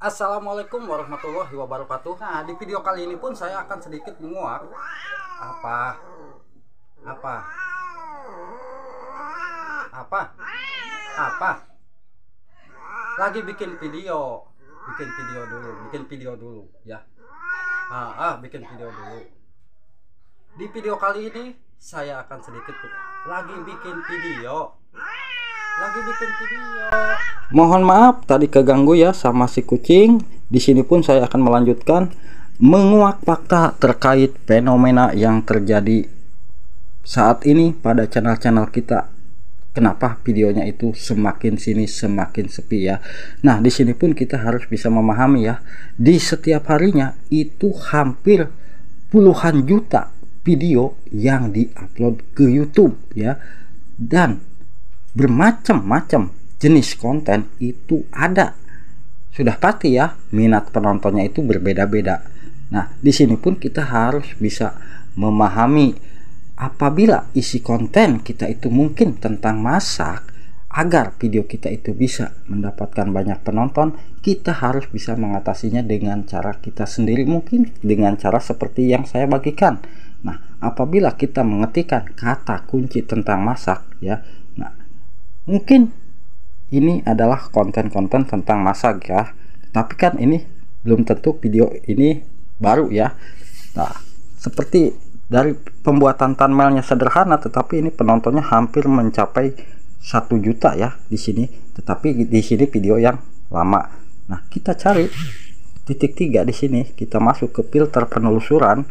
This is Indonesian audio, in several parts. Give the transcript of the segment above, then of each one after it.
Assalamualaikum warahmatullahi wabarakatuh. Nah, di video kali ini pun saya akan sedikit menguak apa apa apa apa lagi bikin video dulu ya. Bikin video dulu. Di video kali ini saya akan sedikit lagi bikin video. Mohon maaf tadi keganggu ya sama si kucing. Di sini pun saya akan melanjutkan menguak fakta terkait fenomena yang terjadi saat ini pada channel-channel kita. Kenapa videonya itu semakin sini semakin sepi ya. Nah, di sini pun kita harus bisa memahami ya. Di setiap harinya itu hampir puluhan juta video yang diupload ke YouTube ya. Dan bermacam-macam jenis konten itu ada. Sudah pasti ya, minat penontonnya itu berbeda-beda. Nah, di sini pun kita harus bisa memahami apabila isi konten kita itu mungkin tentang masak, agar video kita itu bisa mendapatkan banyak penonton, kita harus bisa mengatasinya dengan cara kita sendiri, mungkin dengan cara seperti yang saya bagikan. Nah, apabila kita mengetikkan kata kunci tentang masak ya, nah mungkin ini adalah konten-konten tentang masak ya, tapi kan ini belum tentu video ini baru ya. Nah, seperti dari pembuatan thumbnailnya sederhana, tetapi ini penontonnya hampir mencapai 1 juta ya di sini, tetapi di sini video yang lama. Nah, kita cari titik 3 di sini, kita masuk ke filter penelusuran,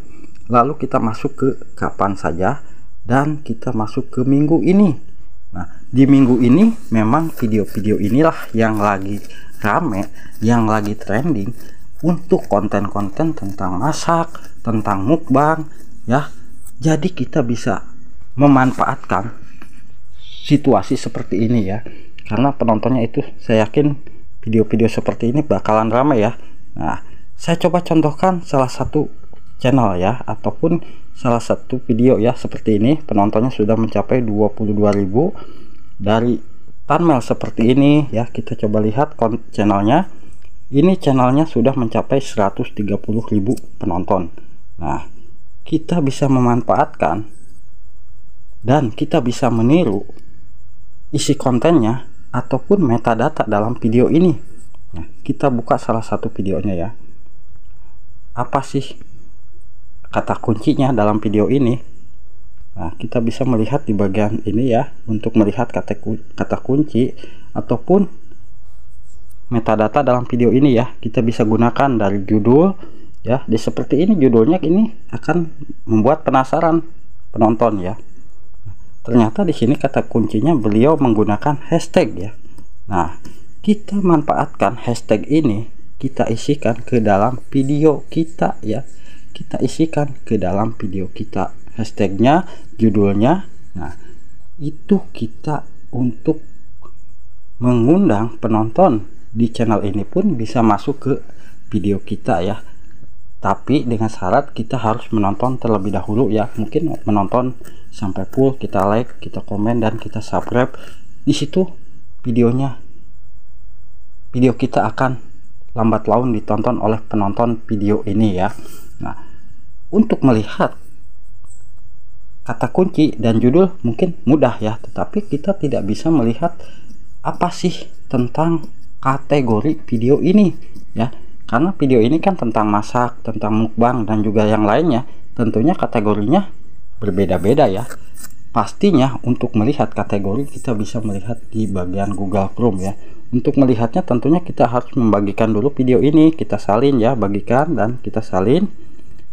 lalu kita masuk ke kapan saja, dan kita masuk ke minggu ini. Nah, di minggu ini memang video-video inilah yang lagi rame, yang lagi trending untuk konten-konten tentang masak, tentang mukbang ya. Jadi kita bisa memanfaatkan situasi seperti ini ya, karena penontonnya itu saya yakin video-video seperti ini bakalan rame ya. Nah, saya coba contohkan salah satu channel ya, ataupun salah satu video ya, seperti ini penontonnya sudah mencapai 22.000 dari thumbnail seperti ini ya. Kita coba lihat channelnya, ini channelnya sudah mencapai 130.000 penonton. Nah, kita bisa memanfaatkan dan kita bisa meniru isi kontennya ataupun metadata dalam video ini. Nah, kita buka salah satu videonya ya. Apa sih kata kuncinya dalam video ini? Nah, kita bisa melihat di bagian ini ya, untuk melihat kata kunci ataupun metadata dalam video ini ya. Kita bisa gunakan dari judul ya, di seperti ini judulnya, ini akan membuat penasaran penonton ya. Ternyata di sini kata kuncinya beliau menggunakan hashtag ya. Nah, kita manfaatkan hashtag ini, kita isikan ke dalam video kita ya. Kita isikan ke dalam video kita hashtagnya, judulnya. Nah, itu kita untuk mengundang penonton di channel ini pun bisa masuk ke video kita ya, tapi dengan syarat kita harus menonton terlebih dahulu ya. Mungkin menonton sampai full, kita like, kita komen, dan kita subscribe. Di situ video kita akan lambat laun ditonton oleh penonton video ini ya. Nah, untuk melihat kata kunci dan judul mungkin mudah ya, tetapi kita tidak bisa melihat apa sih tentang kategori video ini ya, karena video ini kan tentang masak, tentang mukbang, dan juga yang lainnya. Tentunya kategorinya berbeda-beda ya. Pastinya untuk melihat kategori kita bisa melihat di bagian Google Chrome ya. Untuk melihatnya tentunya kita harus membagikan dulu video ini, kita salin ya, bagikan dan kita salin.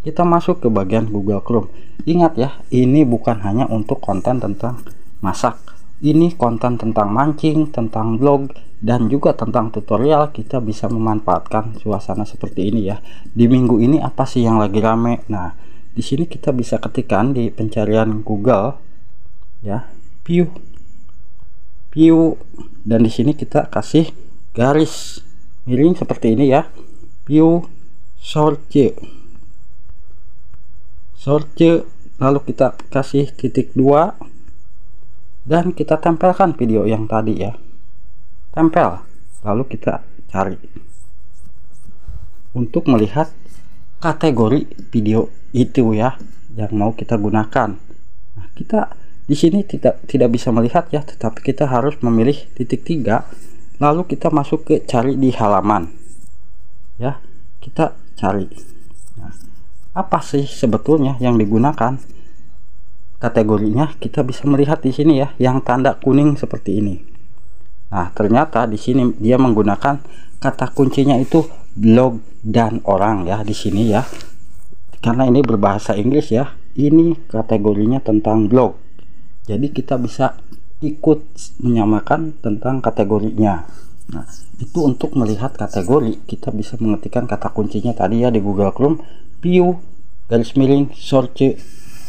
Kita masuk ke bagian Google Chrome. Ingat ya, ini bukan hanya untuk konten tentang masak. Ini konten tentang mancing, tentang vlog, dan juga tentang tutorial. Kita bisa memanfaatkan suasana seperti ini ya. Di minggu ini apa sih yang lagi rame? Nah, di sini kita bisa ketikkan di pencarian Google ya, view, dan di sini kita kasih garis miring seperti ini ya, view search, lalu kita kasih titik 2 dan kita tempelkan video yang tadi ya, tempel, lalu kita cari. untuk melihat kategori video itu ya yang mau kita gunakan. Nah, kita di sini tidak bisa melihat ya, tetapi kita harus memilih titik 3, lalu kita masuk ke cari di halaman ya, kita cari. Nah, apa sih sebetulnya yang digunakan kategorinya? Kita bisa melihat di sini ya, yang tanda kuning seperti ini. Nah, ternyata di sini dia menggunakan kata kuncinya itu blog dan orang ya di sini ya. Karena ini berbahasa Inggris ya. Ini kategorinya tentang blog. Jadi kita bisa ikut menyamakan tentang kategorinya. Nah, itu untuk melihat kategori kita bisa mengetikkan kata kuncinya tadi ya di Google Chrome, view _search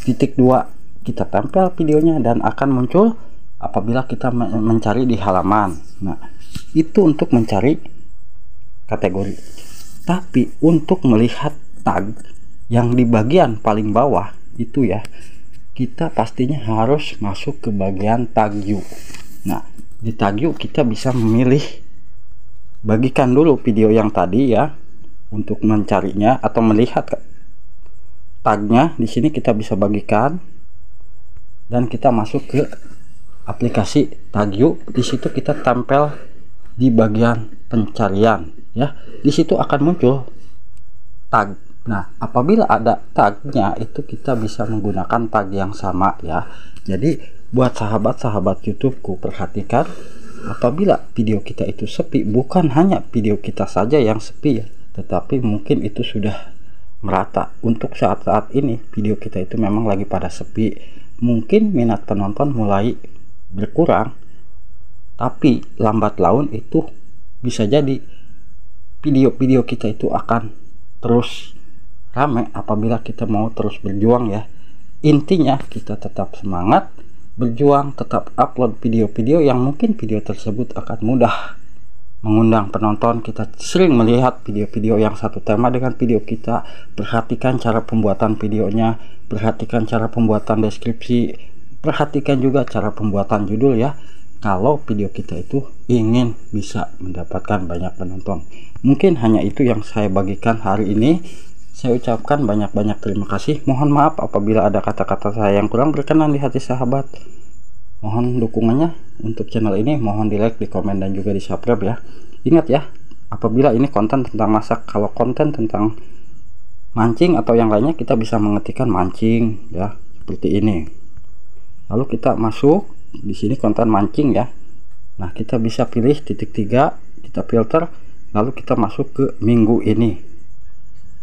titik 2. Kita tempel videonya dan akan muncul apabila kita mencari di halaman. Nah, itu untuk mencari kategori. Tapi untuk melihat tag yang di bagian paling bawah itu ya, kita pastinya harus masuk ke bagian tag you. Nah, di tag you kita bisa memilih, bagikan dulu video yang tadi ya untuk mencarinya atau melihat tagnya. Di sini kita bisa bagikan dan kita masuk ke aplikasi tag you. Di situ kita tempel di bagian pencarian ya, di situ akan muncul tag. Nah, apabila ada tagnya itu kita bisa menggunakan tag yang sama ya. Jadi buat sahabat-sahabat YouTubeku, perhatikan apabila video kita itu sepi, bukan hanya video kita saja yang sepi ya, tetapi mungkin itu sudah merata. Untuk saat-saat ini video kita itu memang lagi pada sepi, mungkin minat penonton mulai berkurang, tapi lambat laun itu bisa jadi video-video kita itu akan terus rame apabila kita mau terus berjuang ya. Intinya kita tetap semangat berjuang, tetap upload video-video yang mungkin video tersebut akan mudah mengundang penonton. Kita sering melihat video-video yang satu tema dengan video kita. Perhatikan cara pembuatan videonya, perhatikan cara pembuatan deskripsi, perhatikan juga cara pembuatan judul ya, kalau video kita itu ingin bisa mendapatkan banyak penonton. Mungkin hanya itu yang saya bagikan hari ini. Saya ucapkan banyak-banyak terima kasih. Mohon maaf apabila ada kata-kata saya yang kurang berkenan di hati sahabat. Mohon dukungannya untuk channel ini, mohon di like, di komen, dan juga di subscribe ya. Ingat ya, apabila ini konten tentang masak, kalau konten tentang mancing atau yang lainnya kita bisa mengetikkan mancing ya, seperti ini. Lalu kita masuk di sini konten mancing ya. Nah, kita bisa pilih titik 3, kita filter, lalu kita masuk ke minggu ini.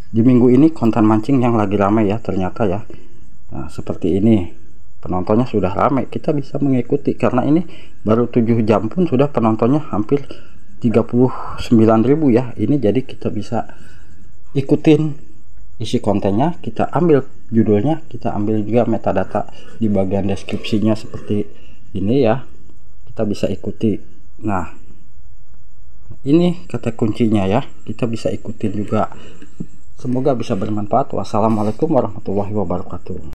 Di minggu ini konten mancing yang lagi ramai ya ternyata ya. Nah, seperti ini. Penontonnya sudah ramai, kita bisa mengikuti karena ini baru 7 jam pun sudah penontonnya hampir 39.000 ya. Ini jadi kita bisa ikutin isi kontennya, kita ambil judulnya, kita ambil juga metadata di bagian deskripsinya seperti ini ya. Kita bisa ikuti. Nah, ini kata kuncinya ya, kita bisa ikutin juga. Semoga bisa bermanfaat. Wassalamualaikum warahmatullahi wabarakatuh.